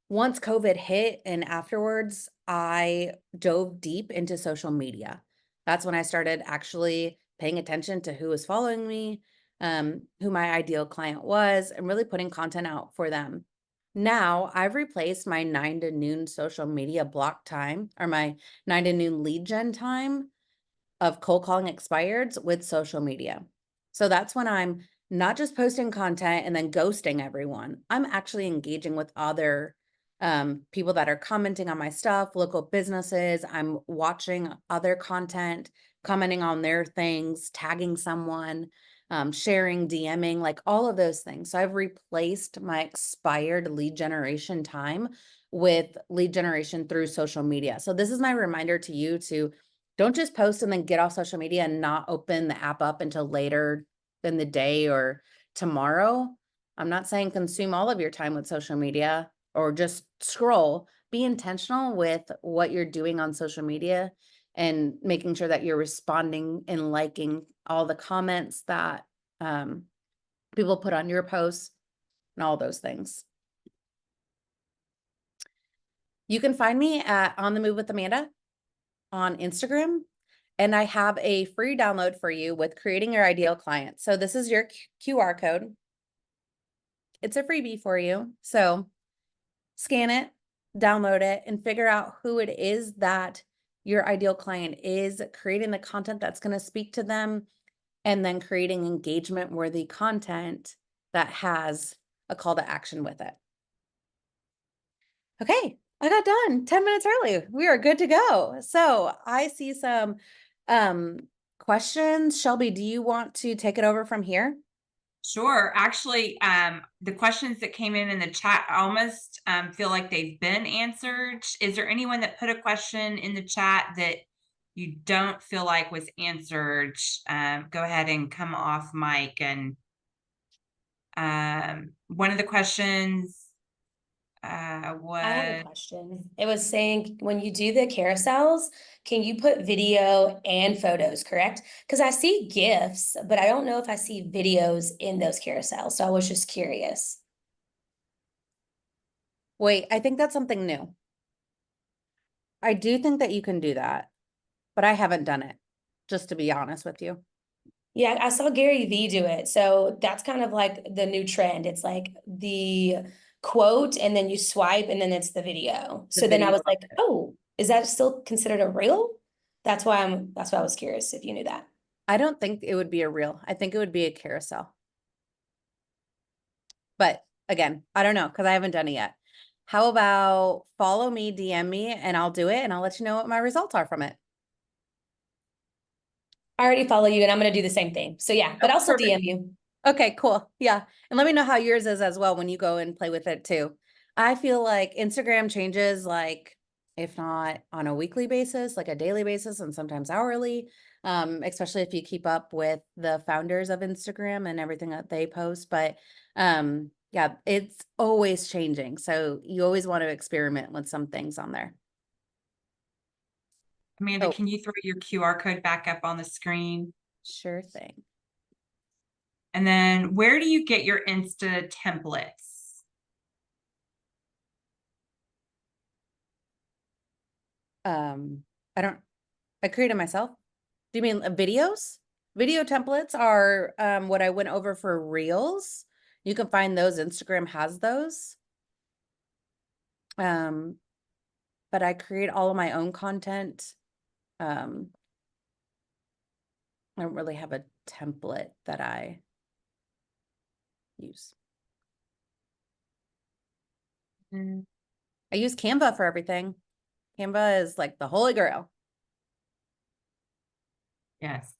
Once COVID hit and afterwards, I dove deep into social media. That's when I started actually paying attention to who was following me, who my ideal client was, and really putting content out for them. Now I've replaced my 9 to noon social media block time or my 9 to noon lead gen time of cold calling expireds with social media. So that's when I'm not just posting content and then ghosting everyone. I'm actually engaging with other people that are commenting on my stuff, local businesses. I'm watching other content, commenting on their things, tagging someone, sharing, DMing, like all of those things. So I've replaced my expired lead generation time with lead generation through social media. So this is my reminder to you to don't just post and then get off social media and not open the app up until later in the day or tomorrow. I'm not saying consume all of your time with social media or just scroll. Be intentional with what you're doing on social media and making sure that you're responding and liking all the comments that people put on your posts and all those things. You can find me at On the Move with Amanda on Instagram. And I have a free download for you with creating your ideal client. So this is your QR code. It's a freebie for you. So scan it, download it, and figure out who it is that your ideal client is, creating the content that's going to speak to them, and then creating engagement worthy content that has a call to action with it. Okay, I got done 10 minutes early. We are good to go. So I see some questions. Shelby, do you want to take it over from here? Sure. Actually, the questions that came in the chat almost feel like they've been answered. Is there anyone that put a question in the chat that you don't feel like was answered? Go ahead and come off mic. And one of the questions I have a was, question. It was saying, when you do the carousels, can you put video and photos, correct? Because I see GIFs, but I don't know if I see videos in those carousels. So I was just curious. Wait, I think that's something new. I do think that you can do that, but I haven't done it, just to be honest with you. Yeah, I saw Gary Vee do it. So that's kind of like the new trend. It's like the quote and then you swipe and then it's the video. The So then I video was of like, it. oh, is that still considered a reel? That's why I was curious if you knew that. I don't think it would be a reel. I think it would be a carousel. But again, I don't know because I haven't done it yet. How about follow me, DM me, and I'll do it and I'll let you know what my results are from it. I already follow you and I'm going to do the same thing. So yeah, but Oh, I'll still perfect. DM you. Okay, cool. Yeah. And let me know how yours is as well when you go and play with it too. I feel like Instagram changes, like, if not on a weekly basis, like a daily basis, and sometimes hourly. Especially if you keep up with the founders of Instagram and everything that they post. But yeah, it's always changing. So you always want to experiment with some things on there. Amanda, Oh, can you throw your QR code back up on the screen? sure thing. And then where do you get your Insta templates? I created myself. Do you mean videos? Video templates are what I went over for Reels. You can find those. Instagram has those. But I create all of my own content. I don't really have a template that I use. I use Canva for everything. Canva is like the holy grail. Yes.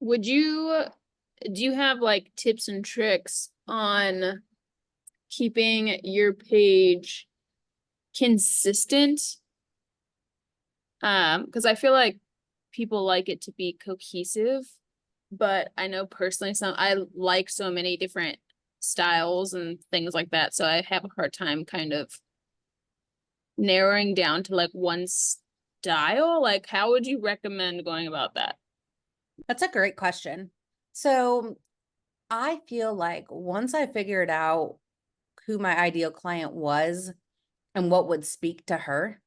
Do you have like tips and tricks on keeping your page consistent? Because I feel like people like it to be cohesive, but I know personally I like so many different styles and things like that, so I have a hard time kind of narrowing down to like one style. Like, how would you recommend going about that? That's a great question. So I feel like once I figured out who my ideal client was and what would speak to her,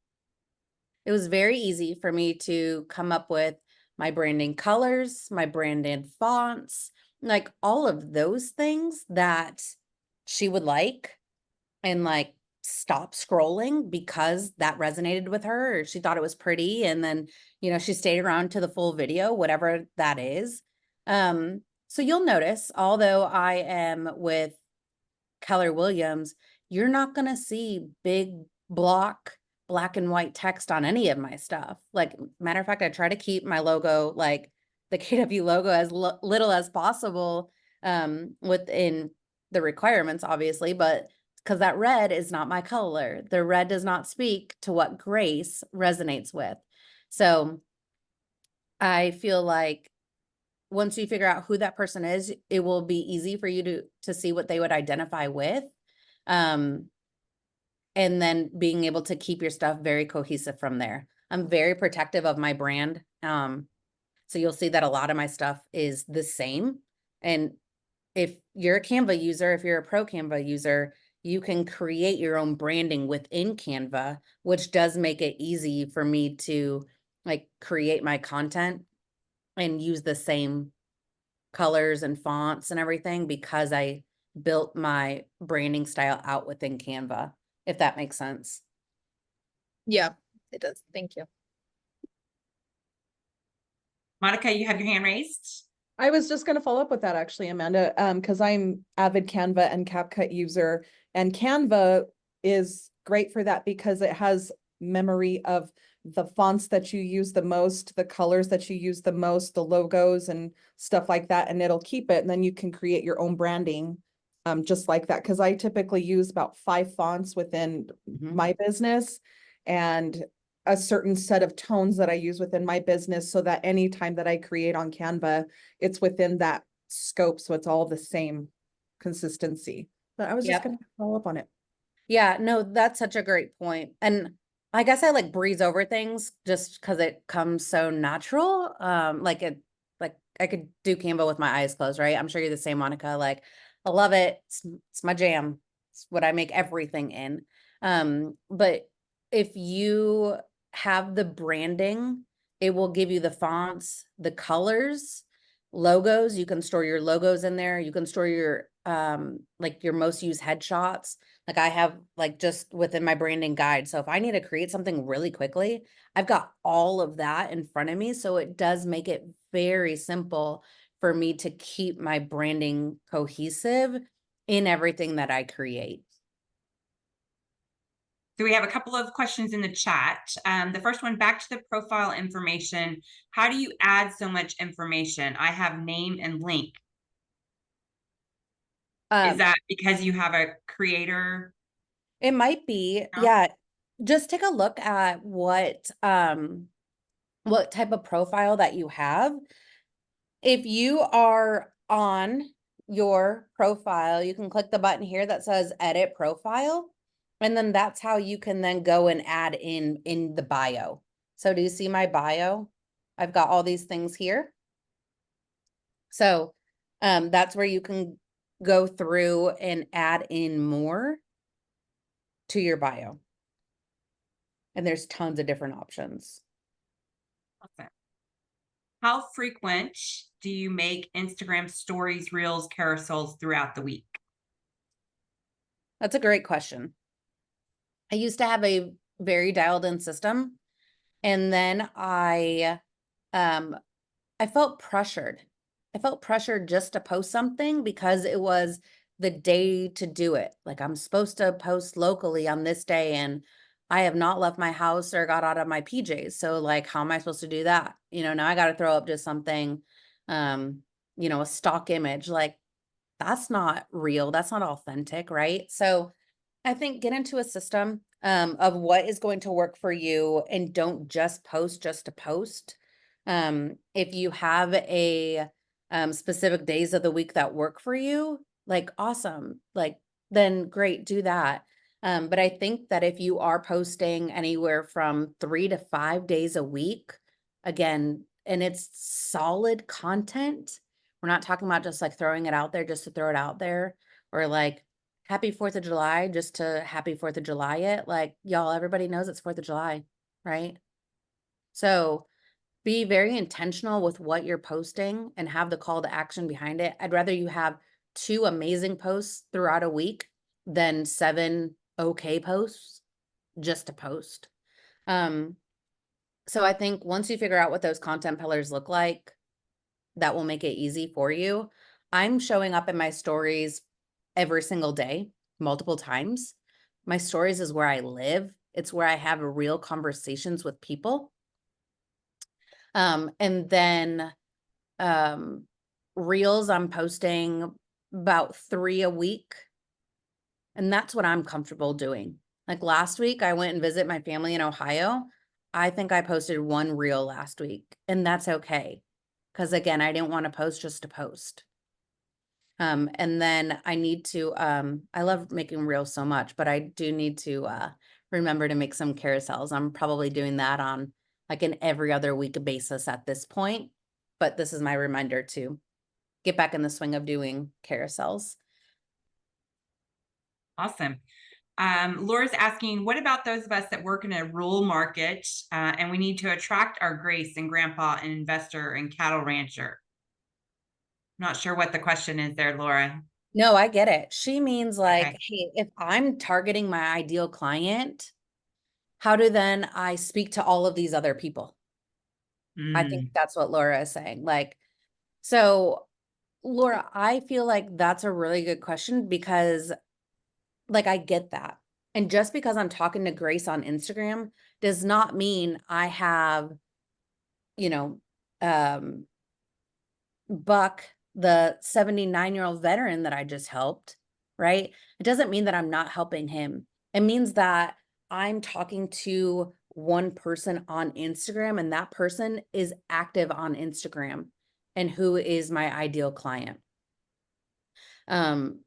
it was very easy for me to come up with my branding colors, my branded fonts, like all of those things that she would like, and like stop scrolling because that resonated with her, or she thought it was pretty, and then she stayed around to the full video, whatever that is. So you'll notice, although I am with Keller Williams, you're not going to see big block black and white text on any of my stuff. Like, matter of fact, I try to keep my logo, like the KW logo, as little as possible within the requirements, obviously, but because that red is not my color. The red does not speak to what Grace resonates with. So I feel like once you figure out who that person is, it will be easy for you to see what they would identify with. And then being able to keep your stuff very cohesive from there. I'm very protective of my brand. So you'll see that a lot of my stuff is the same. And if you're a Canva user, if you're a pro Canva user, you can create your own branding within Canva, which does make it easy for me to like create my content and use the same colors and fonts and everything because I built my branding style out within Canva, if that makes sense. Yeah, it does. Thank you. Monica, you have your hand raised. I was just going to follow up with that actually, Amanda, because I'm avid Canva and CapCut user, and Canva is great for that because it has memory of the fonts that you use the most, the colors that you use the most, the logos and stuff like that, and it'll keep it, and then you can create your own branding just like that. Because I typically use about 5 fonts within my business and a certain set of tones that I use within my business so that anytime that I create on Canva, it's within that scope. So it's all the same consistency. But I was just Yep. going to follow up on it. Yeah, no, that's such a great point. And I guess I like breeze over things just because it comes so natural. Like I could do Canva with my eyes closed, right? I'm sure you're the same, Monica. Like I love it. It's my jam. It's what I make everything in. But if you have the branding, it will give you the fonts, the colors, logos. You can store your logos in there. You can store your like your most used headshots. Like I have like just within my branding guide. So if I need to create something really quickly, I've got all of that in front of me. So it does make it very simple for me to keep my branding cohesive in everything that I create. So we have a couple of questions in the chat. The first one, back to the profile information. How do you add so much information? I have name and link. Is that because you have a creator? It might be, No? yeah. Just take a look at what type of profile that you have. If you are on your profile, you can click the button here that says edit profile. And then that's how you can then go and add in the bio. So do you see my bio? I've got all these things here. So that's where you can go through and add in more to your bio. And there's tons of different options. Okay. How frequent do you make Instagram stories, reels, carousels throughout the week? That's a great question. I used to have a very dialed in system, and then I felt pressured. I felt pressured just to post something because it was the day to do it. Like I'm supposed to post locally on this day and I have not left my house or got out of my PJs. So like, how am I supposed to do that? You know, now I got to throw up just something, you know, a stock image. Like that's not real. That's not authentic, right? So I think get into a system of what is going to work for you and don't just post just to post. If you have a specific days of the week that work for you, like awesome, like then great, do that. But I think that if you are posting anywhere from 3 to 5 days a week, again, and it's solid content, we're not talking about just like throwing it out there just to throw it out there or like happy 4th of July just to happy 4th of July it. Like y'all, everybody knows it's 4th of July, right? So be very intentional with what you're posting and have the call to action behind it. I'd rather you have 2 amazing posts throughout a week than 7 okay posts just to post. So I think once you figure out what those content pillars look like, that will make it easy for you. I'm showing up in my stories every single day, multiple times. My stories is where I live. It's where I have real conversations with people. And then reels, I'm posting about 3 a week. And that's what I'm comfortable doing. Like last week, I went and visit my family in Ohio. I think I posted 1 reel last week, and that's okay. Because again, I didn't want to post just to post. And then I need to, I love making reels so much, but I do need to remember to make some carousels. I'm probably doing that on like an every other week basis at this point, but this is my reminder to get back in the swing of doing carousels. Awesome. Laura's asking, what about those of us that work in a rural market and we need to attract our Grace and Grandpa, an investor and cattle rancher? Not sure what the question is there, Laura. No, I get it. She means like, Okay. hey, if I'm targeting my ideal client, how do then I speak to all of these other people? I think Mm, that's what Laura is saying. Like, so Laura, I feel like that's a really good question because like I get that. And just because I'm talking to Grace on Instagram does not mean I have, you know, um Buck, the 79-year-old veteran that I just helped, right? It doesn't mean that I'm not helping him. It means that I'm talking to one person on Instagram and that person is active on Instagram and who is my ideal client. Um,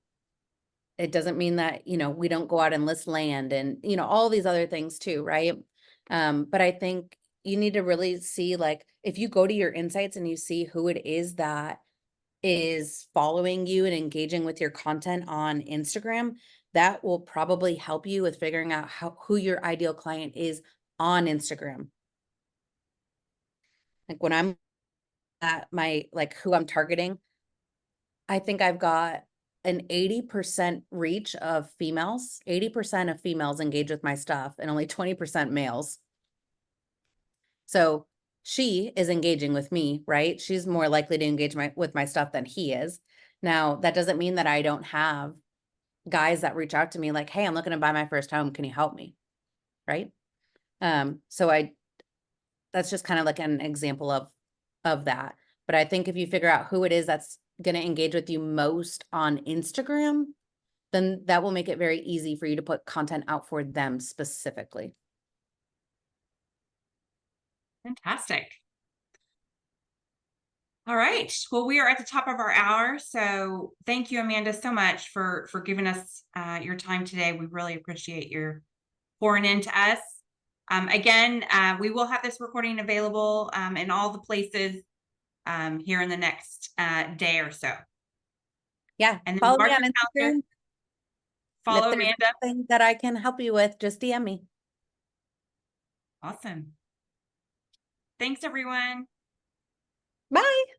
it doesn't mean that, we don't go out and list land and, all these other things too, right? But I think you need to really see, like, if you go to your insights and you see who it is that is following you and engaging with your content on Instagram, that will probably help you with figuring out who your ideal client is on Instagram. Like when I'm at my, like who I'm targeting, I think I've got an 80% reach of females. 80% of females engage with my stuff and only 20% males. So she is engaging with me, right? She's more likely to engage with my stuff than he is. Now, that doesn't mean that I don't have guys that reach out to me like, hey, I'm looking to buy my first home. Can you help me? Right. So that's just kind of like an example of that. But I think if you figure out who it is that's going to engage with you most on Instagram, then that will make it very easy for you to put content out for them specifically. fantastic. All right. Well, we are at the top of our hour. So thank you, Amanda, so much for giving us your time today. We really appreciate your pouring into us. Again, we will have this recording available in all the places here in the next day or so. Yeah. And then Follow me mark on your calendar. Instagram. And if Follow there's Amanda. something that I can help you with, just DM me. Awesome. Thanks, everyone. Bye.